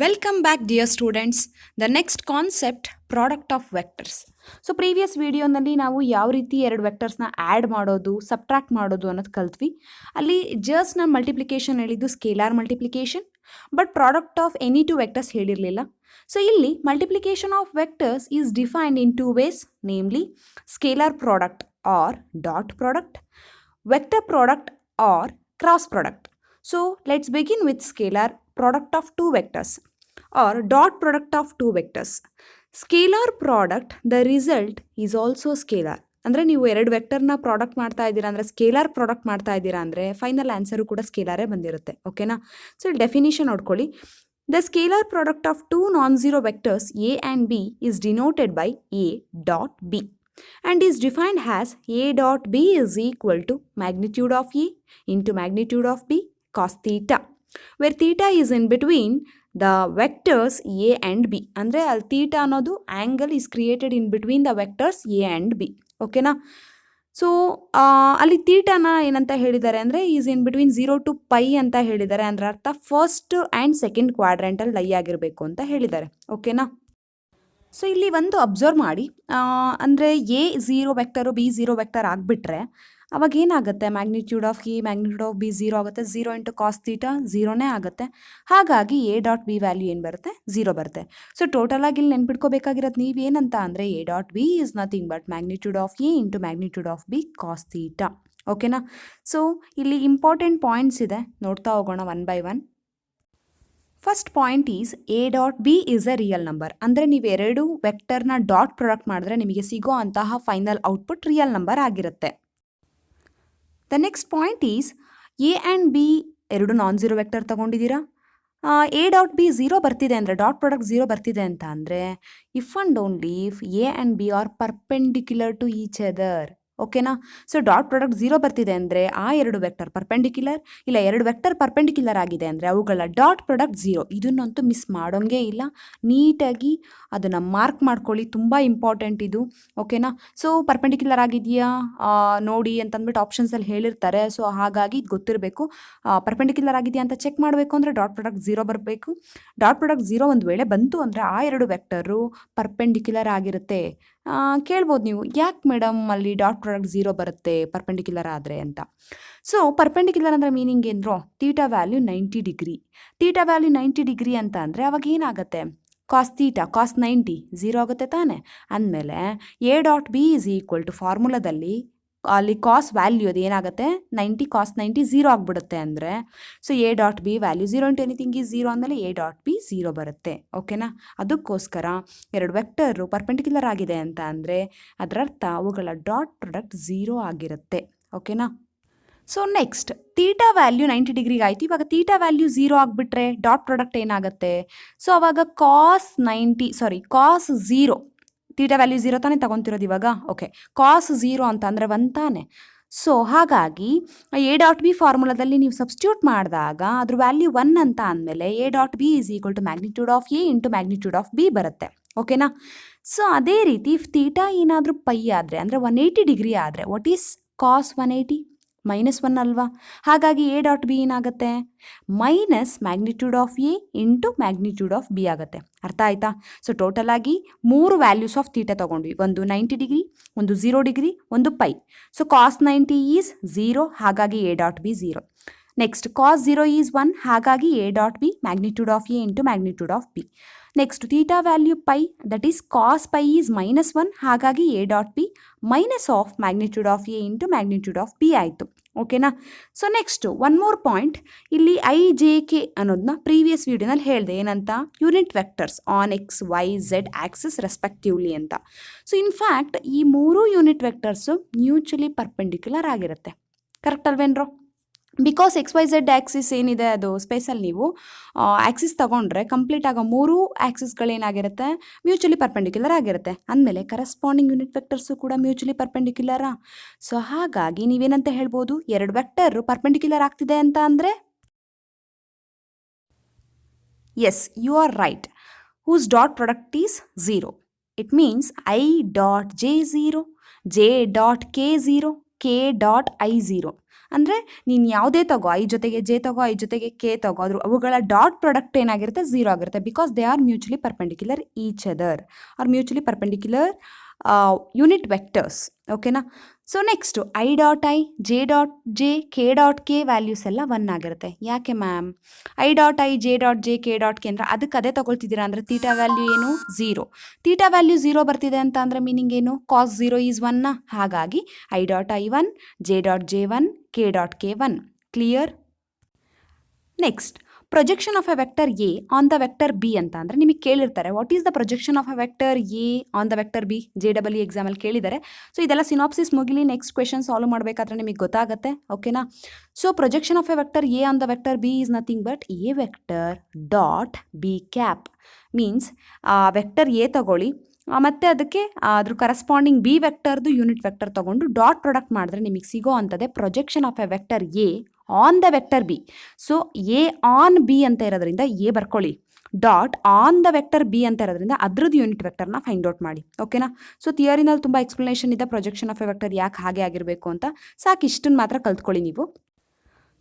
Welcome back dear students. The next concept product of vectors. So previous ವಿಡಿಯೋನಲ್ಲಿ ನಾವು ಯಾವ ರೀತಿ ಎರಡು ವೆಕ್ಟರ್ಸ್ನ ಆ್ಯಡ್ ಮಾಡೋದು ಸಬ್ಟ್ರಾಕ್ಟ್ ಮಾಡೋದು ಅನ್ನೋದು ಕಲ್ತ್ವಿ. ಅಲ್ಲಿ ಜಸ್ಟ್ನ ಮಲ್ಟಿಪ್ಲಿಕೇಶನ್ ಹೇಳಿದ್ದು scalar multiplication, but product of any two vectors ಹೇಳಿರಲಿಲ್ಲ. ಸೊ ಇಲ್ಲಿ multiplication of vectors is defined in two ways, namely scalar product or dot product, vector product or cross product. So let's begin with scalar product of two vectors or dot product of two vectors. Scalar product, the result is also scalar. ಅಂದರೆ ನೀವು ಎರಡು ವೆಕ್ಟರ್ನ product ಮಾಡ್ತಾ ಇದ್ದೀರಾ ಅಂದರೆ scalar product ಮಾಡ್ತಾ ಇದ್ದೀರಾ ಅಂದರೆ ಫೈನಲ್ ಆನ್ಸರು ಕೂಡ ಸ್ಕೇಲಾರೇ ಬಂದಿರುತ್ತೆ. ಓಕೆನಾ? ಸೊ ಇಲ್ಲಿ ಡೆಫಿನಿಷನ್ ನೋಡ್ಕೊಳ್ಳಿ. The scalar product of two non zero vectors A and b is denoted by A dot B and is defined as a dot b is equal to magnitude of a into magnitude of b cos theta, where theta is in between the vectors a and b. ಅಂದರೆ ಅಲ್ಲಿ theta ಅನ್ನೋದು angle is created in between the vectors a and b. ಓಕೆನಾ? So ಅಲ್ಲಿ ತೀಟಾನ ಏನಂತ ಹೇಳಿದ್ದಾರೆ ಅಂದರೆ is in between 0 to π ಅಂತ ಹೇಳಿದ್ದಾರೆ. ಅಂದರೆ ಅರ್ಥ ಫಸ್ಟ್ ಆ್ಯಂಡ್ ಸೆಕೆಂಡ್ ಕ್ವಾಡ್ರೆಂಟಲ್ಲಿ ಲೈ ಆಗಿರಬೇಕು ಅಂತ ಹೇಳಿದ್ದಾರೆ. ಓಕೆನಾ? ಸೊ ಇಲ್ಲಿ ಒಂದು ಅಬ್ಸರ್ವ್ ಮಾಡಿ, ಅಂದರೆ A zero vector B zero vector ಆಗಿಬಿಟ್ರೆ ಅವಾಗ ಏನಾಗುತ್ತೆ, magnitude of a magnitude of B zero ಆಗುತ್ತೆ. 0 ಇಂಟು ಕಾಸ್ ತೀಟಾ ಝೀರೋನೇ ಆಗುತ್ತೆ. ಹಾಗಾಗಿ ಎ ಡಾಟ್ ಬಿ ವ್ಯಾಲ್ಯೂ ಏನು ಬರುತ್ತೆ, ಝೀರೋ ಬರುತ್ತೆ. ಸೊ ಟೋಟಲಾಗಿ ಇಲ್ಲಿ ನೆನ್ಪಿಟ್ಕೋಬೇಕಾಗಿರೋದು ನೀವೇನಂತ ಅಂದರೆ A dot B is nothing but magnitude of A into magnitude of B cos theta. ಓಕೆನಾ? ಸೊ ಇಲ್ಲಿ ಇಂಪಾರ್ಟೆಂಟ್ ಪಾಯಿಂಟ್ಸ್ ಇದೆ, ನೋಡ್ತಾ ಹೋಗೋಣ one by one. First point is A dot B is a real number. ಅಂದರೆ ನೀವು ಎರಡು ವೆಕ್ಟರ್ನ dot product ಮಾಡಿದ್ರೆ ನಿಮಗೆ ಸಿಗೋ ಅಂತಹ ಫೈನಲ್ ಔಟ್ಪುಟ್ ರಿಯಲ್ ನಂಬರ್ ಆಗಿರುತ್ತೆ. The next point is A and B ಎರಡು ನಾನ್ ಝೀರೋ ವೆಕ್ಟರ್ ತೊಗೊಂಡಿದ್ದೀರಾ. ಎ ಡಾಟ್ ಬಿ ಝೀರೋ ಬರ್ತಿದೆ ಅಂದರೆ ಡಾಟ್ ಪ್ರಾಡಕ್ಟ್ ಝೀರೋ ಬರ್ತಿದೆ ಅಂತ ಅಂದರೆ if and only if A and B are perpendicular to each other. ಓಕೆನಾ? So dot product zero ಬರ್ತಿದೆ ಅಂದರೆ ಆ ಎರಡು ವೆಕ್ಟರ್ ಪರ್ಪೆಂಡಿಕ್ಯುಲರ್, ಇಲ್ಲ ಎರಡು ವೆಕ್ಟರ್ ಪರ್ಪೆಂಡಿಕ್ಯುಲರ್ ಆಗಿದೆ ಅಂದರೆ ಅವುಗಳ ಡಾಟ್ ಪ್ರಾಡಕ್ಟ್ ಝೀರೋ. ಇದನ್ನಂತೂ ಮಿಸ್ ಮಾಡೋಂಗೇ ಇಲ್ಲ. ನೀಟಾಗಿ ಅದನ್ನು ಮಾರ್ಕ್ ಮಾಡ್ಕೊಳ್ಳಿ, ತುಂಬ ಇಂಪಾರ್ಟೆಂಟ್ ಇದು. ಓಕೆನಾ? ಸೊ ಪರ್ಪೆಂಡಿಕ್ಯುಲರ್ ಆಗಿದೆಯಾ ನೋಡಿ ಅಂತಂದ್ಬಿಟ್ಟು ಆಪ್ಷನ್ಸಲ್ಲಿ ಹೇಳಿರ್ತಾರೆ. ಸೊ ಹಾಗಾಗಿ ಇದು ಗೊತ್ತಿರಬೇಕು. ಪರ್ಪೆಂಡಿಕ್ಯುಲರ್ ಆಗಿದೆಯಾ ಅಂತ ಚೆಕ್ ಮಾಡಬೇಕು ಅಂದರೆ ಡಾಟ್ ಪ್ರಾಡಕ್ಟ್ ಝೀರೋ ಬರಬೇಕು. ಡಾಟ್ ಪ್ರಾಡಕ್ಟ್ ಝೀರೋ ಒಂದು ವೇಳೆ ಬಂತು ಅಂದರೆ ಆ ಎರಡು ವೆಕ್ಟರು ಪರ್ಪೆಂಡಿಕ್ಯುಲರ್ ಆಗಿರುತ್ತೆ. ಕೇಳ್ಬೋದು ನೀವು, ಯಾಕೆ ಮೇಡಮ್ ಅಲ್ಲಿ ಡಾಟ್ ಪ್ರಾಡಕ್ಟ್ ಝೀರೋ ಬರುತ್ತೆ ಪರ್ಪೆಂಡಿಕ್ಯುಲರ್ ಆದರೆ ಅಂತ. ಸೊ ಪರ್ಪೆಂಡಿಕ್ಯುಲರ್ ಅಂದರೆ ಮೀನಿಂಗ್ ಏನೋ theta value 90 degree. Theta value 90 degree ಅಂತ ಅಂದರೆ ಅವಾಗ ಏನಾಗುತ್ತೆ, ಕಾಸ್ ತೀಟಾ ಕಾಸ್ 90 ಝೀರೋ ಆಗುತ್ತೆ ತಾನೆ. ಅಂದಮೇಲೆ A dot B is equal to ಫಾರ್ಮುಲಾದಲ್ಲಿ ಅಲ್ಲಿ ಕಾಸ್ ವ್ಯಾಲ್ಯೂ ಅದು ಏನಾಗುತ್ತೆ 90 ಕಾಸ್ 90 ಝೀರೋ ಆಗಿಬಿಡುತ್ತೆ ಅಂದರೆ. So A dot B value 0 into anything is zero ಅಂದಮೇಲೆ ಎ ಡಾಟ್ ಬಿ ಝೀರೋ ಬರುತ್ತೆ. ಓಕೆನಾ? ಅದಕ್ಕೋಸ್ಕರ ಎರಡು ವೆಕ್ಟರು ಪರ್ಪೆಂಡಿಕ್ಯುಲರ್ ಆಗಿದೆ ಅಂತ ಅಂದರೆ ಅದರರ್ಥ ಅವುಗಳ ಡಾಟ್ ಪ್ರಾಡಕ್ಟ್ ಝೀರೋ ಆಗಿರುತ್ತೆ. ಓಕೆನಾ? ಸೊ ನೆಕ್ಸ್ಟ್ ತೀಟಾ ವ್ಯಾಲ್ಯೂ 90 ಡಿಗ್ರಿಗೆ ಆಯಿತು. ಇವಾಗ ತೀಟಾ ವ್ಯಾಲ್ಯೂ ಝೀರೋ ಆಗಿಬಿಟ್ರೆ ಡಾಟ್ ಪ್ರಾಡಕ್ಟ್ ಏನಾಗುತ್ತೆ, ಸೊ ಅವಾಗ ಕಾಸ್ 0 ತೀಟಾ ವ್ಯಾಲ್ಯೂ ಝೀರೋ ತಾನೇ ತಗೊತಿರೋದು ಇವಾಗ. ಓಕೆ, ಕಾಸ್ ಝೀರೋ ಅಂತ ಅಂದರೆ 1 ತಾನೆ. ಸೊ ಹಾಗಾಗಿ ಎ ಡಾಟ್ ಬಿ ಫಾರ್ಮುಲಾದಲ್ಲಿ ನೀವು ಸಬ್ಸ್ಟಿಟ್ಯೂಟ್ ಮಾಡಿದಾಗ ಅದ್ರ ವ್ಯಾಲ್ಯೂ 1 ಅಂತ ಅಂದಮೇಲೆ A dot B is equal to magnitude of A into magnitude of B ಬರುತ್ತೆ. ಓಕೆನಾ? ಸೊ ಅದೇ ರೀತಿ ಇಫ್ ತೀಟಾ ಏನಾದರೂ ಪೈ ಆದರೆ ಅಂದರೆ 180 ಡಿಗ್ರಿ ಆದರೆ ವಾಟ್ ಈಸ್ ಕಾಸ್ 180 -1 ಅಲ್ವಾ. ಹಾಗಾಗಿ ಎ ಡಾಟ್ ಬಿ ಏನಾಗುತ್ತೆ, minus magnitude of A into magnitude of B ಆಗುತ್ತೆ. ಅರ್ಥ ಆಯ್ತಾ? ಸೊ ಟೋಟಲ್ ಆಗಿ 3 ವ್ಯಾಲ್ಯೂಸ್ ಆಫ್ ತೀಟಾ ತೊಗೊಂಡ್ವಿ. ಒಂದು 90 ಡಿಗ್ರಿ, ಒಂದು 0 ಡಿಗ್ರಿ, ಒಂದು ಪೈ. ಸೊ ಕಾಸ್ 90 ಈಸ್ 0, ಹಾಗಾಗಿ A dot B 0. Next cos 0 is 1, ಹಾಗಾಗಿ A dot B magnitude of A into magnitude of B. Next theta value pi, that is cos pi is -1, ಹಾಗಾಗಿ A dot B minus of magnitude of A into magnitude of B ಆಯಿತು. ಓಕೆನಾ? So next one more point, ಇಲ್ಲಿ I J K ಅನ್ನೋದನ್ನ previous ವಿಡಿಯೋನಲ್ಲಿ ಹೇಳಿದೆ. ಏನಂತ, unit vectors on X Y Z Axis respectively ಅಂತ. So in fact ಈ 3 unit vectors mutually perpendicular ಆಗಿರುತ್ತೆ. ಕರೆಕ್ಟ್ ಅಲ್ವೇನ್ರೋ? Because X Y Z axis ಏನಿದೆ ಅದು ಸ್ಪೇಸಲ್ಲಿ ನೀವು ಆ್ಯಕ್ಸಿಸ್ ತೊಗೊಂಡ್ರೆ ಕಂಪ್ಲೀಟ್ ಆಗೋ 3 ಆ್ಯಕ್ಸಿಸ್ಗಳೇನಾಗಿರುತ್ತೆ, ಮ್ಯೂಚುಲಿ ಪರ್ಪೆಂಡಿಕ್ಯುಲರ್ ಆಗಿರುತ್ತೆ. ಅಂದಮೇಲೆ ಕರೆಸ್ಪಾಂಡಿಂಗ್ ಯೂನಿಟ್ ವೆಕ್ಟರ್ಸು ಕೂಡ ಮ್ಯೂಚುಲಿ ಪರ್ಪೆಂಡಿಕ್ಯುಲರಾ. ಸೊ ಹಾಗಾಗಿ ನೀವೇನಂತ ಹೇಳ್ಬೋದು, ಎರಡು ವೆಕ್ಟರ್ ಪರ್ಪೆಂಡಿಕ್ಯುಲರ್ ಆಗ್ತಿದೆ ಅಂತ ಅಂದರೆ yes, you are right. Whose dot product is 0. It means I dot J 0, J dot K 0, k.i0 ಅಂದರೆ ನೀನು ಯಾವುದೇ ತಗೋ, ಐ ಜೊತೆಗೆ ಜೆ ತಗೋ, ಐ ಜೊತೆಗೆ ಕೆ ತಗೋ, ಅವುಗಳ ಡಾಟ್ ಪ್ರಾಡಕ್ಟ್ ಏನಾಗಿರುತ್ತೆ, 0 ಆಗಿರುತ್ತೆ. Because they are mutually perpendicular each other, are mutually perpendicular unit vectors. ಓಕೆನಾ. So next i.i, j.j, k.k values ಎಲ್ಲ 1 ಆಗಿರುತ್ತೆ. ಯಾಕೆ ಮ್ಯಾಮ್? i.i, j.j, k.k ಅಂದರೆ ಅದಕ್ಕೆ ಅದೇ ತಗೊಳ್ತಿದ್ದೀರಾ ಅಂದರೆ ತೀಟಾ ವ್ಯಾಲ್ಯೂ ಏನು, 0. ತೀಟಾ ವ್ಯಾಲ್ಯೂ 0 ಬರ್ತಿದೆ ಅಂತ ಅಂದರೆ ಮೀನಿಂಗ್ ಏನು, ಕಾಸ್ 0 ಈಸ್ 1. ಹಾಗಾಗಿ i.i1, j.j1, k.k1. Clear? Next, projection of a vector a on the vector b ಅಂತ ಅಂದರೆ ನಿಮಗೆ ಕೇಳಿರ್ತಾರೆ, what is the projection of a vector a on the vector b, JEE ಎಕ್ಸಾಮಲ್ಲಿ ಕೇಳಿದ್ದಾರೆ. ಸೊ ಇದೆಲ್ಲ ಸಿನಾಪ್ಸಿಸ್ ಮುಗಿಲಿ, ನೆಕ್ಸ್ಟ್ ಕ್ವೆಶನ್ ಸಾಲ್ವ್ ಮಾಡಬೇಕಾದ್ರೆ ನಿಮಗೆ ಗೊತ್ತಾಗುತ್ತೆ. ಓಕೆನಾ. So projection of a vector a on the vector b is nothing but a vector dot b cap. Means vector a ತಗೊಳ್ಳಿ, ಮತ್ತು ಅದಕ್ಕೆ ಅದ್ರ ಕರೆಸ್ಪಾಂಡಿಂಗ್ ಬಿ ವೆಕ್ಟರ್ದು ಯೂನಿಟ್ ವೆಕ್ಟರ್ ತೊಗೊಂಡು ಡಾಟ್ ಪ್ರಾಡಕ್ಟ್ ಮಾಡಿದ್ರೆ ನಿಮಗೆ ಸಿಗೋ ಅಂಥದ್ದೇ projection of a vector a on the vector B. So A on B ಅಂತ ಇರೋದ್ರಿಂದ ಎ ಬರ್ಕೊಳ್ಳಿ, dot on the vector b ಅಂತ ಇರೋದ್ರಿಂದ ಅದ್ರದ್ದು ಯೂನಿಟ್ ವೆಕ್ಟರ್ನ ಫೈಂಡ್ ಔಟ್ ಮಾಡಿ. ಓಕೆನಾ. ಸೊ ಥಿಯರಿನಲ್ಲಿ ತುಂಬ ಎಕ್ಸ್ಪ್ಲನೇಷನ್ ಇದೆ ಪ್ರೊಜೆಕ್ಷನ್ ಆಫ್ ಎ ವೆಕ್ಟರ್ ಯಾಕೆ ಹಾಗೆ ಆಗಿರಬೇಕು ಅಂತ. ಸಾಕು, ಇಷ್ಟನ್ನು ಮಾತ್ರ ಕಲ್ತ್ಕೊಳ್ಳಿ ನೀವು.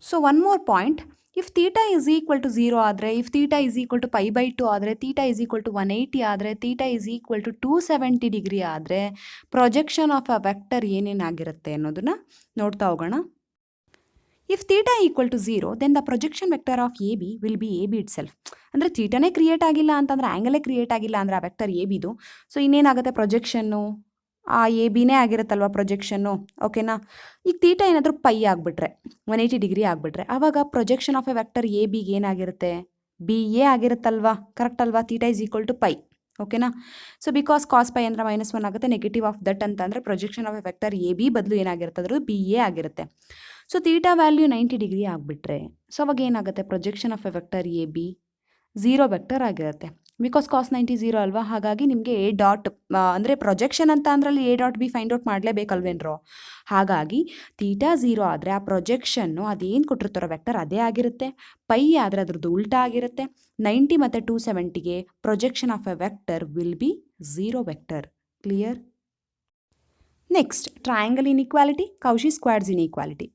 So one more point, if theta is equal to 0 ಆದರೆ, if theta is equal to π/2 ಆದರೆ, ಥೀಟಾ ಈಸ್ ಈಕ್ವಲ್ ಟು 180 ಆದರೆ, theta is equal to 270 degree ಆದರೆ, ಪ್ರೊಜೆಕ್ಷನ್ ಆಫ್ ಅ ವೆಕ್ಟರ್ ಏನೇನಾಗಿರುತ್ತೆ ಅನ್ನೋದನ್ನ ನೋಡ್ತಾ ಹೋಗೋಣ. If theta equal to 0 then the projection vector of a b will be a b itself. ಅಂದರೆ ಥೀಟಾನೇ create ಆಗಿಲ್ಲ ಅಂತಂದರೆ, ಆ್ಯಂಗಲೇ ಕ್ರಿಯೇಟ್ ಆಗಿಲ್ಲ ಅಂದರೆ ಆ ವೆಕ್ಟರ್ ಎ ಬಿದು. ಸೊ ಇನ್ನೇನಾಗುತ್ತೆ, ಪ್ರೊಜೆಕ್ಷನ್ನು ಆ ಎ ಬಿನೇ ಆಗಿರುತ್ತಲ್ವ ಪ್ರೊಜೆಕ್ಷನ್ನು. ಓಕೆನಾ. ಈಗ ಥೀಟಾ ಏನಾದರೂ ಪೈ ಆಗಿಬಿಟ್ರೆ, 180 ಡಿಗ್ರಿ ಆಗಿಬಿಟ್ರೆ, ಆವಾಗ projection of a vector a ಬಿಗೆ ಏನಾಗಿರುತ್ತೆ, ಬಿ ಎ ಆಗಿರುತ್ತಲ್ವಾ. ಕರೆಕ್ಟ್ ಅಲ್ವಾ? Theta is equal to pi. ಓಕೆನಾ. ಸೊ ಬಿಕಾಸ್ ಕಾಸ್ ಪೈ ಅಂದರೆ -1 ಆಗುತ್ತೆ, ನೆಗೆಟಿವ್ ಆಫ್ ದಟ್ ಅಂತಂದರೆ projection of a vector a b ಬದಲು ಏನಾಗಿರುತ್ತೆ, ಅದ್ರದ್ದು ಬಿ ಎ ಆಗಿರುತ್ತೆ. ಸೊ ಥೀಟಾ ವ್ಯಾಲ್ಯೂ 90 ಡಿಗ್ರಿ ಆಗಿಬಿಟ್ರೆ, ಸೊ ಅವಾಗ ಏನಾಗುತ್ತೆ, projection of a vector a b 0 vector ಆಗಿರುತ್ತೆ. ಬಿಕಾಸ್ ಕಾಸ್ 90 0 ಅಲ್ವಾ. ಹಾಗಾಗಿ ನಿಮಗೆ ಎ ಡಾಟ್ ಅಂದರೆ ಪ್ರೊಜೆಕ್ಷನ್ ಅಂತ ಅಂದ್ರಲ್ಲಿ a dot b find out ಮಾಡಲೇಬೇಕಲ್ವೇನ್ರೋ. ಹಾಗಾಗಿ ಥೀಟಾ 0 ಆದರೆ ಆ ಪ್ರೊಜೆಕ್ಷನ್ನು ಅದೇನು ಕೊಟ್ಟಿರ್ತಾರೋ ವೆಕ್ಟರ್ ಅದೇ ಆಗಿರುತ್ತೆ. ಪೈ ಆದರೆ ಅದ್ರದ್ದು ಉಲ್ಟಾ ಆಗಿರುತ್ತೆ. 90 ಮತ್ತು 270ಗೆ projection of a vector will be 0 vector. Clear? Next, triangle inequality, Cauchy Schwarz inequality.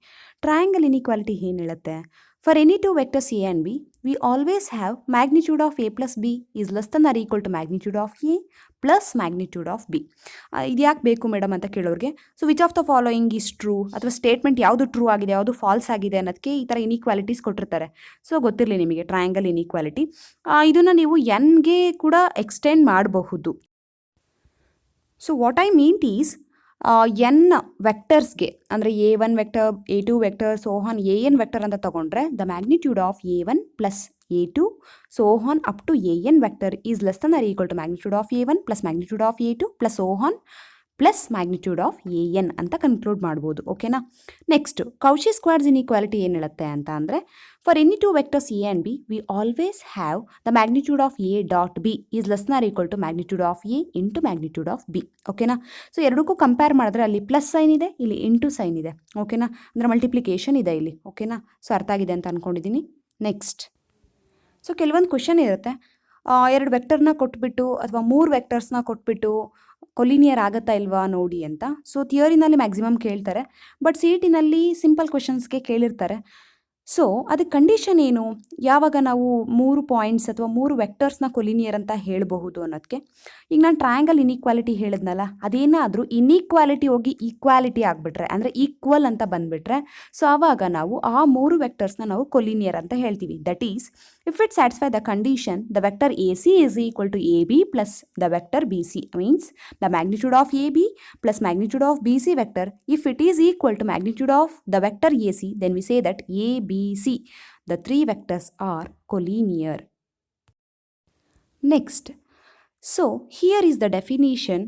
Triangle inequality ಏನು ಹೇಳುತ್ತೆ, for any two vectors A and B we always have magnitude of a plus b is less than or equal to magnitude of a plus magnitude of b. ಇದು ಯಾಕೆ ಬೇಕು madam ಅಂತ ಕೇಳೋರಿಗೆ, so which of the following is true, ಅಥವಾ statement ಯಾವುದು true ಆಗಿದೆ ಯಾವುದು falls ಆಗಿದೆ ಅನ್ನೋದಕ್ಕೆ ಈ ಥರ ಇನ್ಇಕ್ವಾಲಿಟೀಸ್ ಕೊಟ್ಟಿರ್ತಾರೆ. ಸೊ ಗೊತ್ತಿರಲಿ ನಿಮಗೆ ಟ್ರಯಾಂಗಲ್ ಇನ್ಇಕ್ವಾಲಿಟಿ. ಇದನ್ನು ನೀವು ಎನ್ಗೆ ಕೂಡ ಎಕ್ಸ್ಟೆಂಡ್ ಮಾಡಬಹುದು. So what I mean is n ವೆಕ್ಟರ್ಸ್ಗೆ ಅಂದರೆ A1 vector, A2 vector, so on AN vector ಅಂತ ತಗೊಂಡ್ರೆ the magnitude of A1 plus A2 so on up to AN vector is less than or equal to magnitude of A1 plus magnitude of A2 plus so on plus magnitude of AN ಅಂತ conclude ಮಾಡ್ಬೋದು. ಓಕೆನಾ. Next, Cauchy Schwarz inequality ಏನು ಹೇಳುತ್ತೆ ಅಂತ ಅಂದರೆ, for any two vectors A and B we always have the magnitude of A dot B is less than or equal to magnitude of A into magnitude of B. ಓಕೆನಾ. So ಎರಡಕ್ಕೂ compare ಮಾಡಿದ್ರೆ ಅಲ್ಲಿ plus sine ಇದೆ, ಇಲ್ಲಿ into sine ಇದೆ. ಓಕೆನಾ. ಅಂದರೆ multiplication ಇದೆ ಇಲ್ಲಿ. ಓಕೆನಾ. ಸೊ ಅರ್ಥ ಆಗಿದೆ ಅಂತ ಅಂದ್ಕೊಂಡಿದ್ದೀನಿ. ನೆಕ್ಸ್ಟ್, ಸೊ ಕೆಲವೊಂದು ಕ್ವೆಶನ್ ಇರುತ್ತೆ, 2 ವೆಕ್ಟರ್ನ ಕೊಟ್ಬಿಟ್ಟು ಅಥವಾ 3 ವೆಕ್ಟರ್ಸ್ನ ಕೊಟ್ಬಿಟ್ಟು ಕೊಲಿನಿಯರ್ ಆಗುತ್ತಾ ಇಲ್ವಾ ನೋಡಿ ಅಂತ. ಸೊ ಥಿಯರಿನಲ್ಲಿ ಮ್ಯಾಕ್ಸಿಮಮ್ ಕೇಳ್ತಾರೆ, ಬಟ್ CET-ನಲ್ಲಿ ಸಿಂಪಲ್ ಕ್ವೆಶನ್ಸ್ಗೆ ಕೇಳಿರ್ತಾರೆ. ಸೊ ಅದಕ್ಕೆ ಕಂಡೀಷನ್ ಏನು, ಯಾವಾಗ ನಾವು 3 ಪಾಯಿಂಟ್ಸ್ ಅಥವಾ 3 ವೆಕ್ಟರ್ಸ್ನ ಕೊಲಿನಿಯರ್ ಅಂತ ಹೇಳಬಹುದು ಅನ್ನೋದಕ್ಕೆ. ಈಗ ನಾನು ಟ್ರಯಾಂಗಲ್ ಇನ್ಇಕ್ವಾಲಿಟಿ ಹೇಳಿದ್ನಲ್ಲ, ಅದೇನಾದರೂ ಇನ್ಇಕ್ವಾಲಿಟಿ ಹೋಗಿ ಈಕ್ವಾಲಿಟಿ ಆಗಿಬಿಟ್ರೆ, ಅಂದರೆ ಈಕ್ವಲ್ ಅಂತ ಬಂದುಬಿಟ್ರೆ, ಸೊ ಆವಾಗ ನಾವು ಆ 3 ವೆಕ್ಟರ್ಸ್ನ ನಾವು ಕೊಲಿನಿಯರ್ ಅಂತ ಹೇಳ್ತೀವಿ. That is if it satisfy the condition the vector AC is equal to AB plus the vector BC, means the magnitude of AB plus magnitude of BC vector, if it is equal to magnitude of the vector AC, then we say that ABC, the 3 vectors are collinear. Next, so here is the definition,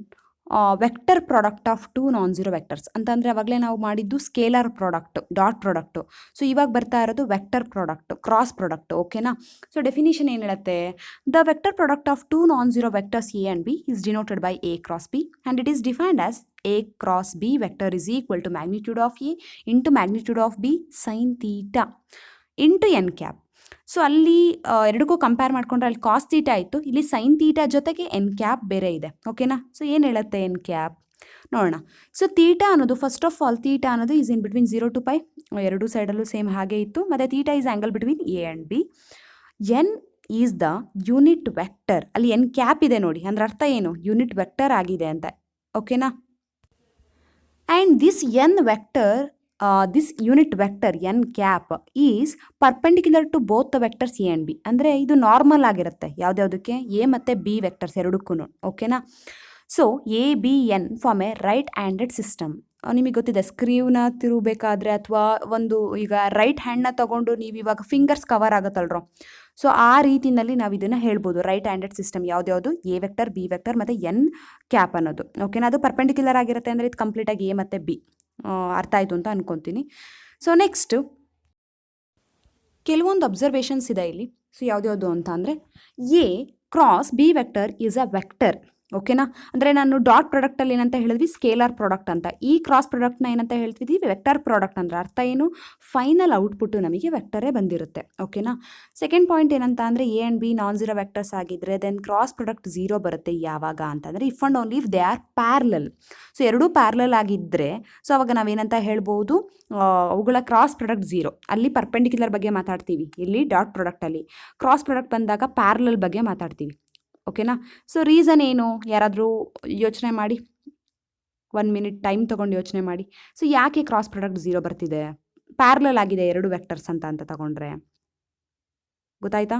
vector product of 2 nonzero vectors ಅಂತಂದರೆ ಅವಾಗಲೇ ನಾವು ಮಾಡಿದ್ದು scalar product, dot product. So ಇವಾಗ ಬರ್ತಾ ಇರೋದು vector product, cross product. ಓಕೆನಾ. So definition ಏನು ಹೇಳುತ್ತೆ, the vector product of 2 nonzero vectors A and b is denoted by a cross b and it is defined as a cross b vector is equal to magnitude of A into magnitude of b sine theta into N cap. So ಅಲ್ಲಿ ಎರಡಕ್ಕೂ compare ಮಾಡಿಕೊಂಡ್ರೆ ಅಲ್ಲಿ cos theta ಇತ್ತು, ಇಲ್ಲಿ sine theta ಜೊತೆಗೆ N cap ಬೇರೆ ಇದೆ. ಓಕೆನಾ. ಸೊ ಏನು ಹೇಳುತ್ತೆ ಎನ್ ಕ್ಯಾಪ್, ನೋಡೋಣ. ಸೊ ತೀಟಾ ಅನ್ನೋದು ಫಸ್ಟ್ ಆಫ್ ಆಲ್ ತೀಟಾ ಅನ್ನೋದು is in between 0 to pi, ಎರಡು ಸೈಡಲ್ಲೂ ಸೇಮ್ ಹಾಗೆ ಇತ್ತು. ಮತ್ತು theta is angle between A and B. N is the unit vector. ಅಲ್ಲಿ ಎನ್ ಕ್ಯಾಪ್ ಇದೆ ನೋಡಿ, ಅಂದ್ರೆ ಅರ್ಥ ಏನು, ಯೂನಿಟ್ ವೆಕ್ಟರ್ ಆಗಿದೆ ಅಂತ. ಓಕೆನಾ. And this N vector, this unit vector N cap is perpendicular to both the vectors A and B. ಅಂದರೆ ಇದು ನಾರ್ಮಲ್ ಆಗಿರುತ್ತೆ ಯಾವುದ್ಯಾವುದಕ್ಕೆ, ಎ ಮತ್ತು ಬಿ ವೆಕ್ಟರ್ಸ್ ಎರಡಕ್ಕೂ. ಓಕೆನಾ. So A B N form a right handed system. ನಿಮಗೆ ಗೊತ್ತಿದೆ, ಸ್ಕ್ರೀವ್ನ ತಿರುಗಬೇಕಾದ್ರೆ ಅಥವಾ ಒಂದು ಈಗ ರೈಟ್ ಹ್ಯಾಂಡ್ನ ತಗೊಂಡು ನೀವು ಇವಾಗ ಫಿಂಗರ್ಸ್ ಕವರ್ ಆಗುತ್ತಲ್ರೋ, ಸೊ ಆ ರೀತಿಯಲ್ಲಿ ನಾವು ಇದನ್ನು ಹೇಳ್ಬೋದು ರೈಟ್ ಹ್ಯಾಂಡೆಡ್ ಸಿಸ್ಟಮ್. ಯಾವ್ದ್ಯಾವುದು, ಎ ವೆಕ್ಟರ್, ಬಿ ವೆಕ್ಟರ್ ಮತ್ತು ಎನ್ ಕ್ಯಾಪ್ ಅನ್ನೋದು. ಓಕೆನಾ. ಅದು ಪರ್ಪೆಂಡಿಕ್ಯುಲರ್ ಆಗಿರುತ್ತೆ ಅಂದರೆ ಇದು ಕಂಪ್ಲೀಟಾಗಿ ಎ ಮತ್ತು ಬಿ. ಅರ್ಥ ಆಯಿತು ಅಂತ ಅನ್ಕೊತೀನಿ. ಸೊ ನೆಕ್ಸ್ಟು ಕೆಲವೊಂದು ಅಬ್ಸರ್ವೇಷನ್ಸ್ ಇದೆ ಇಲ್ಲಿ. ಸೊ ಯಾವ್ದ್ಯಾವುದು ಅಂತ ಅಂದರೆ, A cross b vector is a vector. ಓಕೆನಾ. ಅಂದರೆ ನಾನು ಡಾಟ್ ಪ್ರಾಡಕ್ಟಲ್ಲಿ ಏನಂತ ಹೇಳಿದ್ವಿ, ಸ್ಕೇಲಾರ್ ಪ್ರಾಡಕ್ಟ್ ಅಂತ. ಈ ಕ್ರಾಸ್ ಪ್ರಾಡಕ್ಟ್ನ ಏನಂತ ಹೇಳ್ತಿದ್ವಿ, ವೆಕ್ಟರ್ ಪ್ರಾಡಕ್ಟ್. ಅಂದರೆ ಅರ್ಥ ಏನು, ಫೈನಲ್ ಔಟ್ಪುಟ್ಟು ನಮಗೆ ವೆಕ್ಟರೇ ಬಂದಿರುತ್ತೆ. ಓಕೆನಾ. ಸೆಕೆಂಡ್ ಪಾಯಿಂಟ್ ಏನಂತ ಅಂದರೆ, A and B non zero vectors ಆಗಿದ್ದರೆ ದೆನ್ ಕ್ರಾಸ್ ಪ್ರಾಡಕ್ಟ್ 0 ಬರುತ್ತೆ. ಯಾವಾಗ ಅಂತಂದರೆ if and only if they are parallel. So ಎರಡೂ ಪ್ಯಾರಲಲ್ ಆಗಿದ್ದರೆ ಸೊ ಅವಾಗ ನಾವೇನಂತ ಹೇಳ್ಬೋದು, ಅವುಗಳ ಕ್ರಾಸ್ ಪ್ರಾಡಕ್ಟ್ 0. ಅಲ್ಲಿ ಪರ್ಪೆಂಡಿಕ್ಯುಲರ್ ಬಗ್ಗೆ ಮಾತಾಡ್ತೀವಿ, ಇಲ್ಲಿ ಡಾಟ್ ಪ್ರಾಡಕ್ಟಲ್ಲಿ. ಕ್ರಾಸ್ ಪ್ರಾಡಕ್ಟ್ ಬಂದಾಗ ಪ್ಯಾರಲಲ್ ಬಗ್ಗೆ ಮಾತಾಡ್ತೀವಿ. ಓಕೆನಾ. ಸೊ ರೀಸನ್ ಏನು, ಯಾರಾದರೂ ಯೋಚನೆ ಮಾಡಿ, 1 ಮಿನಿಟ್ ಟೈಮ್ ತೊಗೊಂಡು ಯೋಚನೆ ಮಾಡಿ. ಸೊ ಯಾಕೆ ಕ್ರಾಸ್ ಪ್ರಾಡಕ್ಟ್ 0 ಬರ್ತಿದೆ, ಪ್ಯಾರಲಲ್ ಆಗಿದೆ ಎರಡು ವೆಕ್ಟರ್ಸ್ ಅಂತ ತಗೊಂಡ್ರೆ, ಗೊತ್ತಾಯ್ತಾ.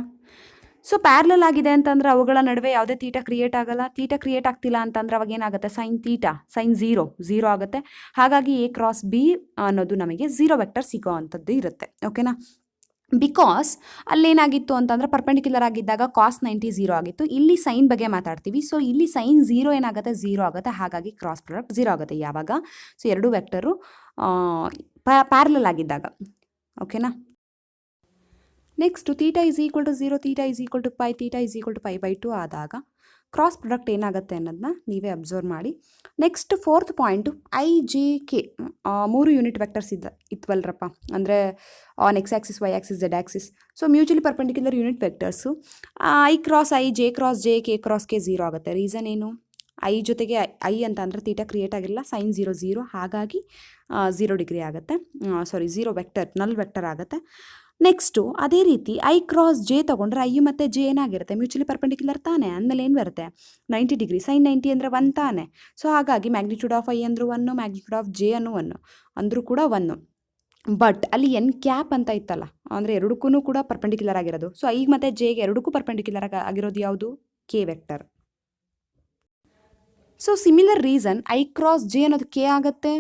ಸೊ ಪ್ಯಾರಲಲ್ ಆಗಿದೆ ಅಂತಂದರೆ ಅವುಗಳ ನಡುವೆ ಯಾವುದೇ ತೀಟಾ ಕ್ರಿಯೇಟ್ ಆಗಲ್ಲ. ತೀಟಾ ಕ್ರಿಯೇಟ್ ಆಗ್ತಿಲ್ಲ ಅಂತಂದ್ರೆ ಅವಾಗ ಏನಾಗುತ್ತೆ, ಸೈನ್ ತೀಟಾ, ಸೈನ್ 0 ಆಗುತ್ತೆ. ಹಾಗಾಗಿ ಎ ಕ್ರಾಸ್ ಬಿ ಅನ್ನೋದು ನಮಗೆ 0 ವೆಕ್ಟರ್ ಸಿಗೋ ಅಂಥದ್ದು ಇರುತ್ತೆ. ಓಕೆನಾ. ಬಿಕಾಸ್ ಅಲ್ಲೇನಾಗಿತ್ತು ಅಂತಂದರೆ ಪರ್ಪೆಂಡಿಕ್ಯುಲರ್ ಆಗಿದ್ದಾಗ ಕಾಸ್ 90 0 ಆಗಿತ್ತು. ಇಲ್ಲಿ ಸೈನ್ ಬಗ್ಗೆ ಮಾತಾಡ್ತೀವಿ. ಸೊ ಇಲ್ಲಿ ಸೈನ್ 0 ಏನಾಗುತ್ತೆ, 0 ಆಗುತ್ತೆ. ಹಾಗಾಗಿ ಕ್ರಾಸ್ ಪ್ರಾಡಕ್ಟ್ 0 ಆಗುತ್ತೆ. ಯಾವಾಗ, ಸೊ ಎರಡು ವೆಕ್ಟರು ಪ್ಯಾರಲಲ್ ಆಗಿದ್ದಾಗ. ಓಕೆನಾ. Next theta is equal to 0, theta is equal to pi, theta is equal to π/2 ಆದಾಗ ಕ್ರಾಸ್ ಪ್ರಾಡಕ್ಟ್ ಏನಾಗುತ್ತೆ ಅನ್ನೋದನ್ನ ನೀವೇ ಅಬ್ಸರ್ವ್ ಮಾಡಿ. Next fourth point, i J k 3 unit vectors ಇತ್ವಲ್ರಪ್ಪ, ಅಂದರೆ on x axis, y axis, z axis. So mutually perpendicular unit vectors i cross i, j cross j, k cross k 0 ಆಗುತ್ತೆ. Reason ಏನು, I ಜೊತೆಗೆ I ಅಂತ ಅಂದರೆ theta create ಆಗಿಲ್ಲ, sign 0 ಹಾಗಾಗಿ 0 degree ಆಗುತ್ತೆ. 0 ವೆಕ್ಟರ್, ನಲ್ ವೆಕ್ಟರ್ ಆಗುತ್ತೆ. ನೆಕ್ಸ್ಟು ಅದೇ ರೀತಿ ಐ ಕ್ರಾಸ್ ಜೆ ತೊಗೊಂಡ್ರೆ ಐ ಮತ್ತು ಜೆ ಏನಾಗಿರುತ್ತೆ, ಮ್ಯೂಚುಲಿ ಪರ್ಪೆಂಡಿಕ್ಯುಲರ್ ತಾನೆ. ಅಂದಮೇಲೆ ಏನು ಬರುತ್ತೆ, 90 ಡಿಗ್ರಿ, ಸೈನ್ 90 ಅಂದರೆ 1 ತಾನೆ. ಸೊ ಹಾಗಾಗಿ ಮ್ಯಾಗ್ನಿಟ್ಯೂಡ್ ಆಫ್ ಐ ಅಂದರೂ 1, ಮ್ಯಾಗ್ನಿಟ್ಯೂಡ್ ಆಫ್ ಜೆ ಅನ್ನು 1 ಅಂದರೂ ಕೂಡ 1. ಬಟ್ ಅಲ್ಲಿ ಎನ್ ಕ್ಯಾಪ್ ಅಂತ ಇತ್ತಲ್ಲ, ಅಂದರೆ ಎರಡಕ್ಕೂ ಕೂಡ ಪರ್ಪೆಂಡಿಕ್ಯುಲರ್ ಆಗಿರೋದು. ಸೊ ಐ ಮತ್ತು ಜೆಗೆ ಎರಡಕ್ಕೂ ಪರ್ಪೆಂಡಿಕ್ಯುಲರ್ ಆಗಿರೋದು ಯಾವುದು, k vector. So similar reason i cross j ಅನ್ನೋದು ಕೆ ಆಗುತ್ತೆ,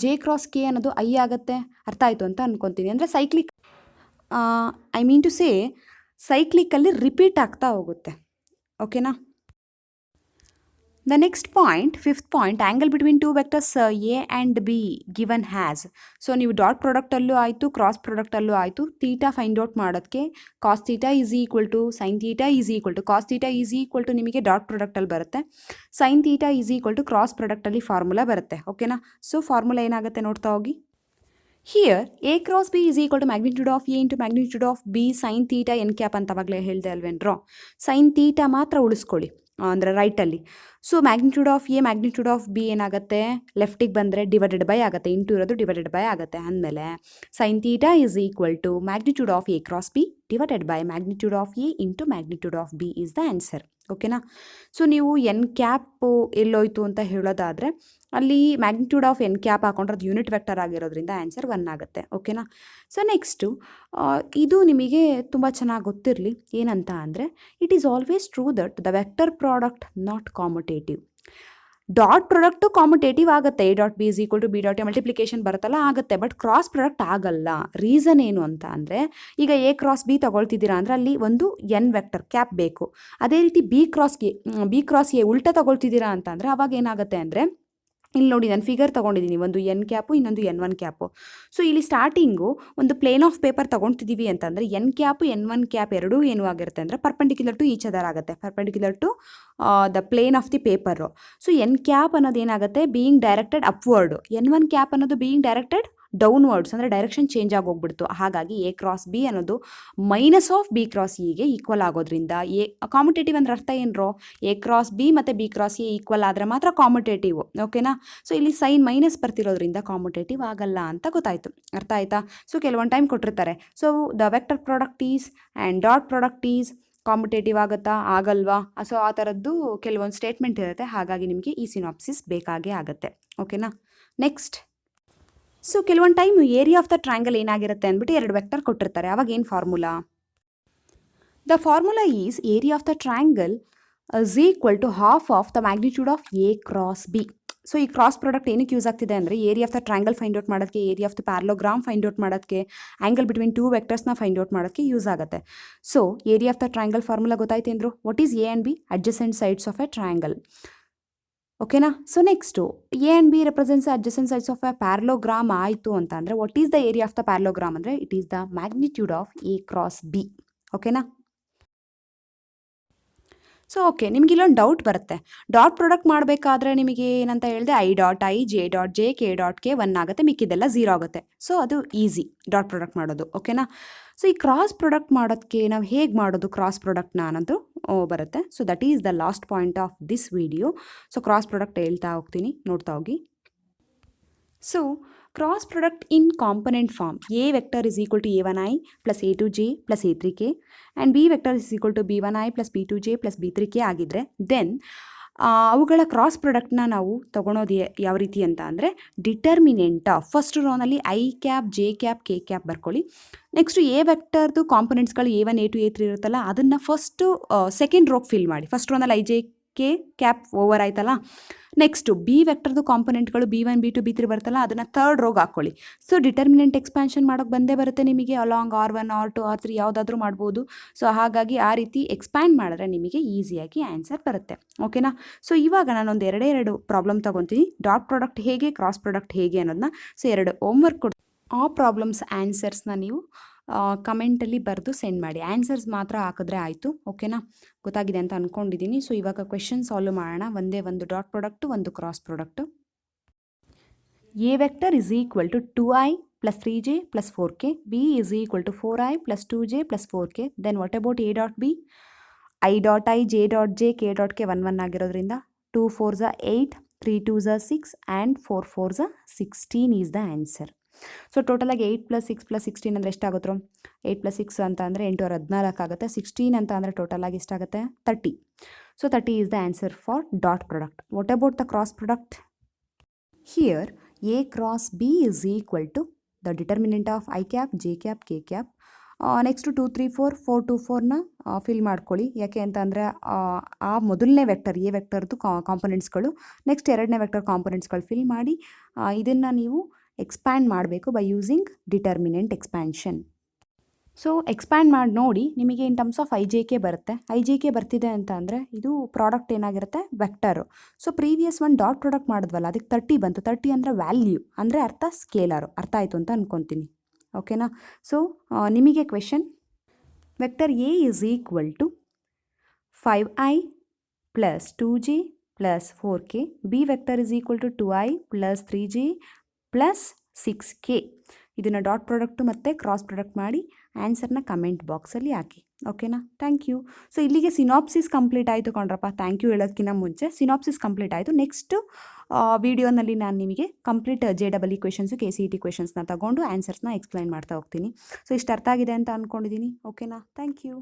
ಜೆ ಕ್ರಾಸ್ ಕೆ ಅನ್ನೋದು ಐ ಆಗುತ್ತೆ. ಅರ್ಥ ಆಯಿತು ಅಂತ ಅನ್ಕೊತೀನಿ. ಅಂದರೆ cyclic, I mean to say cyclically repeat ಆಗ್ತಾ ಹೋಗುತ್ತೆ. ಓಕೆನಾ. The next point, fifth point, angle between 2 vectors A and b given has. So ನೀವು ಡಾಟ್ ಪ್ರಾಡಕ್ಟಲ್ಲೂ ಆಯಿತು, ಕ್ರಾಸ್ ಪ್ರಾಡಕ್ಟಲ್ಲೂ ಆಯಿತು, ತೀಟಾ ಫೈಂಡ್ ಔಟ್ ಮಾಡೋದಕ್ಕೆ cos theta is equal to sine theta is equal to cos theta is equal to ನಿಮಗೆ dot ಪ್ರಾಡಕ್ಟಲ್ಲಿ ಬರುತ್ತೆ, sine theta is equal to cross ಪ್ರಾಡಕ್ಟಲ್ಲಿ ಫಾರ್ಮುಲಾ ಬರುತ್ತೆ. ಓಕೆನಾ. ಸೊ ಫಾರ್ಮುಲಾ ಏನಾಗುತ್ತೆ ನೋಡ್ತಾ ಹೋಗಿ. Here a cross b is equal to magnitude of A into magnitude of b sine theta n cap ಅಂತ ಅವಾಗಲೇ ಹೇಳಿದೆ ಅಲ್ವೇನ್ರೋ. ಸೈನ್ ತೀಟಾ ಮಾತ್ರ ಉಳಿಸ್ಕೊಳ್ಳಿ, ಅಂದರೆ ರೈಟಲ್ಲಿ. So magnitude of a, magnitude of b ಏನಾಗುತ್ತೆ, ಲೆಫ್ಟಿಗೆ ಬಂದರೆ ಡಿವೈಡೆಡ್ ಬೈ ಆಗುತ್ತೆ, ಇಂಟು ಇರೋದು ಡಿವೈಡೆಡ್ ಬೈ ಆಗುತ್ತೆ. ಅಂದಮೇಲೆ sine theta is equal to magnitude of A cross B divided by magnitude of A into magnitude of B is the answer. ಓಕೆನಾ. So ನೀವು N cap ಎಲ್ಲೋಯ್ತು ಅಂತ ಹೇಳೋದಾದರೆ ಅಲ್ಲಿ ಮ್ಯಾಗ್ನಿಟ್ಯೂಡ್ ಆಫ್ ಎನ್ ಕ್ಯಾಪ್ ಹಾಕೊಂಡ್ರೆ ಅದು ಯೂನಿಟ್ ವೆಕ್ಟರ್ ಆಗಿರೋದ್ರಿಂದ answer 1 ಆಗುತ್ತೆ. ಓಕೆನಾ. ಸೊ ನೆಕ್ಸ್ಟು ಇದು ನಿಮಗೆ ತುಂಬ ಚೆನ್ನಾಗಿ ಗೊತ್ತಿರಲಿ, ಏನಂತ ಅಂದರೆ it is always true that the vector product not commutative. Dot product commutative ಆಗುತ್ತೆ, a dot b is equal to b dot a multiplication ಬರುತ್ತಲ್ಲ ಆಗುತ್ತೆ. ಬಟ್ ಕ್ರಾಸ್ ಪ್ರಾಡಕ್ಟ್ ಆಗಲ್ಲ. ರೀಸನ್ ಏನು ಅಂತ ಅಂದರೆ, ಈಗ ಎ ಕ್ರಾಸ್ ಬಿ ತಗೊಳ್ತಿದ್ದೀರಾ ಅಂದರೆ ಅಲ್ಲಿ ಒಂದು ಎನ್ ವೆಕ್ಟರ್ ಕ್ಯಾಪ್ ಬೇಕು. ಅದೇ ರೀತಿ ಬಿ ಕ್ರಾಸ್ ಎ ಉಲ್ಟಾ ತಗೊಳ್ತಿದ್ದೀರಾ ಅಂತ ಅಂದರೆ ಅವಾಗ ಏನಾಗುತ್ತೆ ಅಂದರೆ, ಇಲ್ಲಿ ನೋಡಿ ನಾನು ಫಿಗರ್ ತೊಗೊಂಡಿದ್ದೀನಿ, ಒಂದು ಎನ್ ಕ್ಯಾಪು ಇನ್ನೊಂದು N1 ಕ್ಯಾಪು. ಸೊ ಇಲ್ಲಿ ಸ್ಟಾರ್ಟಿಂಗು ಒಂದು ಪ್ಲೇನ್ ಆಫ್ ಪೇಪರ್ ತೊಗೊಳ್ತಿದ್ದೀವಿ ಅಂತಂದರೆ ಎನ್ ಕ್ಯಾಪು N1 ಕ್ಯಾಪ್ ಎರಡೂ ಏನು ಆಗಿರುತ್ತೆ ಅಂದರೆ ಪರ್ಪೆಂಡಿಕ್ಯುಲರ್ ಟು ಈಚ್ ಅದರ್ ಆಗುತ್ತೆ, perpendicular to the plane of the paper. So N cap ಅನ್ನೋದು ಏನಾಗುತ್ತೆ, being directed upward, N1 cap ಅನ್ನೋದು ಬೀಯಿಂಗ್ ಡೈರೆಕ್ಟೆಡ್ ಡೌನ್ವರ್ಡ್ಸ್ ಅಂದರೆ ಡೈರೆಕ್ಷನ್ ಚೇಂಜ್ ಆಗೋಗ್ಬಿಡ್ತು. ಹಾಗಾಗಿ ಎ ಕ್ರಾಸ್ ಬಿ ಅನ್ನೋದು ಮೈನಸ್ ಆಫ್ ಬಿ ಕ್ರಾಸ್ ಇಗೆ equal ಆಗೋದ್ರಿಂದ ಕಾಂಪಿಟೇಟಿವ್ ಅಂದ್ರೆ ಅರ್ಥ ಏನ್ರೋ, ಎ ಕ್ರಾಸ್ ಬಿ ಮತ್ತು ಬಿ ಕ್ರಾಸ್ ಎ ಈಕ್ವಲ್ ಆದರೆ ಮಾತ್ರ ಕಾಂಪಿಟೇಟಿವ್. ಓಕೆನಾ. ಸೊ ಇಲ್ಲಿ ಸೈನ್ ಮೈನಸ್ ಬರ್ತಿರೋದ್ರಿಂದ ಕಾಂಪಿಟೇಟಿವ್ ಆಗಲ್ಲ ಅಂತ ಗೊತ್ತಾಯಿತು. ಅರ್ಥ ಆಯ್ತಾ. ಸೊ ಕೆಲವೊಂದು ಟೈಮ್ ಕೊಟ್ಟಿರ್ತಾರೆ. So the vector product is and dot product is competitive ಆಗುತ್ತಾ ಆಗಲ್ವಾ. ಸೊ ಆ ಥರದ್ದು ಕೆಲವೊಂದು ಸ್ಟೇಟ್ಮೆಂಟ್ ಇರುತ್ತೆ. ಹಾಗಾಗಿ ನಿಮಗೆ ಈ ಸಿನಾಪ್ಸಿಸ್ ಬೇಕಾಗೇ ಆಗುತ್ತೆ. ಓಕೆನಾ. ನೆಕ್ಸ್ಟ್, ಸೊ ಕೆಲವೊಂದು time area of the triangle ಏನಾಗಿರುತ್ತೆ ಅಂದ್ಬಿಟ್ಟು 2 ವೆಕ್ಟರ್ ಕೊಟ್ಟಿರ್ತಾರೆ. ಅವಾಗ ಏನು formula? The formula is area of the triangle is equal to half of the magnitude of A cross b. So ಈ ಕ್ರಾಸ್ ಪ್ರಾಡಕ್ಟ್ ಏನಕ್ಕೆ ಯೂಸ್ ಆಗ್ತಿದೆ ಅಂದರೆ area of the triangle find out ಮಾಡೋಕ್ಕೆ, area of the parallelogram find out ಮಾಡೋಕ್ಕೆ, angle between 2 ವೆಕ್ಟರ್ಸ್ನ find out ಮಾಡೋಕ್ಕೆ use ಆಗುತ್ತೆ. So area of the triangle formula ಗೊತ್ತಾಯ್ತು ಅಂದರು. What is A and b? Adjacent sides of a triangle. ಓಕೆನಾ. So next a and b represents adjacent sides of a parallelogram ಆಯಿತು ಅಂತ ಅಂದರೆ what is the area of the parallelogram ಅಂದರೆ it is the magnitude of A cross b. ಓಕೆನಾ. So okay, ನಿಮ್ಗೆ ಇಲ್ಲೊಂದು doubt ಬರುತ್ತೆ. Dot product ಮಾಡಬೇಕಾದ್ರೆ ನಿಮಗೆ ಏನಂತ ಹೇಳಿದೆ, I dot i, j dot j, k dot k 1 ಆಗುತ್ತೆ, ಮಿಕ್ಕಿದೆಲ್ಲ 0 ಆಗುತ್ತೆ. ಸೊ ಅದು ಈಸಿ ಡಾಟ್ ಪ್ರಾಡಕ್ಟ್ ಮಾಡೋದು. ಓಕೆನಾ. ಸೊ ಈ ಕ್ರಾಸ್ ಪ್ರಾಡಕ್ಟ್ ಮಾಡೋದಕ್ಕೆ ನಾವು ಹೇಗೆ ಮಾಡೋದು ಕ್ರಾಸ್ ಪ್ರಾಡಕ್ಟ್ನ ಅನ್ನೋದು ಬರುತ್ತೆ. So that is the last point of this video. So cross product ಹೇಳ್ತಾ ಹೋಗ್ತೀನಿ, ನೋಡ್ತಾ ಹೋಗಿ. So cross product in component form, a vector is equal to a1i plus a2j plus a3k and b vector is equal to b1i plus b2j plus b3k ಆಗಿದ್ರೆ then ಅವುಗಳ cross ಪ್ರಾಡಕ್ಟ್ನ ನಾವು ತೊಗೊಳೋದು ಯಾವ ರೀತಿ ಅಂತ ಅಂದರೆ ಡಿಟರ್ಮಿನೆಂಟ್ ಆಫ್ ಫಸ್ಟ್ ರೋನಲ್ಲಿ i cap, j cap, k cap ಬರ್ಕೊಳ್ಳಿ. ನೆಕ್ಸ್ಟು ಎ ವೆಕ್ಟರ್ದು ಕಾಂಪೊನೆಂಟ್ಸ್ಗಳು a1 a2 a3 ಇರುತ್ತಲ್ಲ ಅದನ್ನು ಫಸ್ಟು ಸೆಕೆಂಡ್ ರೋಗೆ ಫಿಲ್ ಮಾಡಿ. ಫಸ್ಟ್ ರೋನಲ್ಲಿ i J k cap over ಆಯ್ತಲ್ಲ. ನೆಕ್ಸ್ಟು ಬಿ ವೆಕ್ಟರ್ದು ಕಾಂಪೊನೆಂಟ್ಗಳು b1 b2 b3 ಬರುತ್ತಲ್ಲ ಅದನ್ನು ಥರ್ಡ್ ರೋಗೆ ಹಾಕ್ಕೊಳ್ಳಿ. ಸೊ ಡಿಟರ್ಮಿನೆಂಟ್ ಎಕ್ಸ್ಪ್ಯಾನ್ಷನ್ ಮಾಡೋಕ್ಕೆ ಬಂದೇ ಬರುತ್ತೆ ನಿಮಗೆ. ಅಲಾಂಗ್ R1 R2 R3 ಯಾವುದಾದ್ರೂ ಮಾಡ್ಬೋದು. ಸೊ ಹಾಗಾಗಿ ಆ ರೀತಿ ಎಕ್ಸ್ಪ್ಯಾಂಡ್ ಮಾಡಿದ್ರೆ ನಿಮಗೆ ಈಸಿಯಾಗಿ ಆನ್ಸರ್ ಬರುತ್ತೆ. ಓಕೆನಾ. ಸೊ ಇವಾಗ ನಾನೊಂದು ಎರಡೇ ಪ್ರಾಬ್ಲಮ್ ತೊಗೊತೀನಿ. ಡಾಟ್ ಪ್ರಾಡಕ್ಟ್ ಹೇಗೆ, ಕ್ರಾಸ್ ಪ್ರಾಡಕ್ಟ್ ಹೇಗೆ ಅನ್ನೋದನ್ನ. ಸೊ 2 ಹೋಮ್ವರ್ಕ್ ಕೊಡಿ. ಆ ಪ್ರಾಬ್ಲಮ್ಸ್ ಆನ್ಸರ್ಸ್ನ ನೀವು ಕಮೆಂಟಲ್ಲಿ ಬರೆದು ಸೆಂಡ್ ಮಾಡಿ. ಆನ್ಸರ್ಸ್ ಮಾತ್ರ ಹಾಕಿದ್ರೆ ಆಯಿತು. ಓಕೆನಾ. ಗೊತ್ತಾಗಿದೆ ಅಂತ ಅಂದ್ಕೊಂಡಿದ್ದೀನಿ. ಸೊ ಇವಾಗ ಕ್ವೆಶನ್ ಸಾಲ್ವ್ ಮಾಡೋಣ. ಒಂದೇ ಒಂದು ಡಾಟ್ ಪ್ರಾಡಕ್ಟು, ಒಂದು cross product. A vector is equal to 2i plus 3j plus 4k. B is equal to 4i plus 2j plus 4k. Then what about a dot b? I dot i, j dot j, k dot k 1 1 ಆಗಿರೋದ್ರಿಂದ 2 4s 8, 3 2s 6 and 4 4s 16 is the answer. So ಟೋಟಲಾಗಿ 8 + 6 + 16 ಅಂದರೆ ಎಷ್ಟಾಗುತ್ತೆ? 8 + 6 ಅಂತ ಅಂದರೆ 8 × 14 ಆಗುತ್ತೆ. 16 ಅಂತ ಅಂದರೆ ಟೋಟಲಾಗಿ ಎಷ್ಟಾಗುತ್ತೆ? 30. So 30 is the answer for dot product. What about the cross product? Here a cross b is equal to the determinant of i cap, j cap, k cap. Next 2 3 4 4 2 4ನ ಫಿಲ್ ಮಾಡ್ಕೊಳ್ಳಿ. ಯಾಕೆ ಅಂತ ಅಂದರೆ ಆ ಮೊದಲನೇ ವೆಕ್ಟರ್ ಎ ವೆಕ್ಟರ್ದು ಕಾಂಪೊನೆಂಟ್ಸ್ಗಳು, next ಎರಡನೇ ವೆಕ್ಟರ್ ಕಾಂಪೊನೆಂಟ್ಸ್ಗಳು ಫಿಲ್ ಮಾಡಿ ಇದನ್ನು ನೀವು ಎಕ್ಸ್ಪ್ಯಾಂಡ್ ಮಾಡಬೇಕು by using determinant expansion. So expand ಮಾಡಿ ನೋಡಿ, ನಿಮಗೆ in terms of I J K ಬರುತ್ತೆ. ಐ ಜೆ ಕೆ ಬರ್ತಿದೆ ಅಂತ ಅಂದರೆ ಇದು ಪ್ರಾಡಕ್ಟ್ ಏನಾಗಿರುತ್ತೆ? ವೆಕ್ಟರು. ಸೊ ಪ್ರೀವಿಯಸ್ ಒಂದು ಡಾಟ್ ಪ್ರಾಡಕ್ಟ್ ಮಾಡಿದ್ವಲ್ಲ ಅದಕ್ಕೆ 30 ಬಂತು. 30 ಅಂದರೆ ವ್ಯಾಲ್ಯೂ, ಅಂದರೆ ಅರ್ಥ ಸ್ಕೇಲರು. ಅರ್ಥ ಆಯಿತು ಅಂತ ಅಂದ್ಕೊತೀನಿ. ಓಕೆನಾ. ಸೊ ನಿಮಗೆ question, vector A is equal to 5i plus 2j plus 4k. B vector is equal to 2i plus 3j plus 6k. ಇದನ್ನು ಡಾಟ್ ಪ್ರಾಡಕ್ಟು ಮತ್ತು ಕ್ರಾಸ್ ಪ್ರಾಡಕ್ಟ್ ಮಾಡಿ ಆನ್ಸರ್ನ ಕಮೆಂಟ್ ಬಾಕ್ಸಲ್ಲಿ ಹಾಕಿ. ಓಕೆನಾ. Thank you. ಸೊ ಇಲ್ಲಿಗೆ ಸಿನಾಪ್ಸಿಸ್ ಕಂಪ್ಲೀಟ್ ಆಯಿತು ಕಣ್ರಪ್ಪ. ಥ್ಯಾಂಕ್ ಯು ಹೇಳೋದಕ್ಕಿಂತ ಮುಂಚೆ ಸಿನಾಪ್ಸಿಸ್ ಕಂಪ್ಲೀಟ್ ಆಯಿತು. ನೆಕ್ಸ್ಟು ವಿಡಿಯೋನಲ್ಲಿ ನಾನು ನಿಮಗೆ ಕಂಪ್ಲೀಟ್ JEE ಕ್ವೆಶನ್ಸು, KCET ಕ್ವೆಶನ್ಸ್ನ ತಗೊಂಡು ಆನ್ಸರ್ಸ್ನ ಎಕ್ಸ್ಪ್ಲೈನ್ ಮಾಡ್ತಾ ಹೋಗ್ತೀನಿ. ಸೊ ಇಷ್ಟು ಅರ್ಥ ಆಗಿದೆ ಅಂತ ಅಂದ್ಕೊಂಡಿದ್ದೀನಿ. ಓಕೆನಾ. Thank you.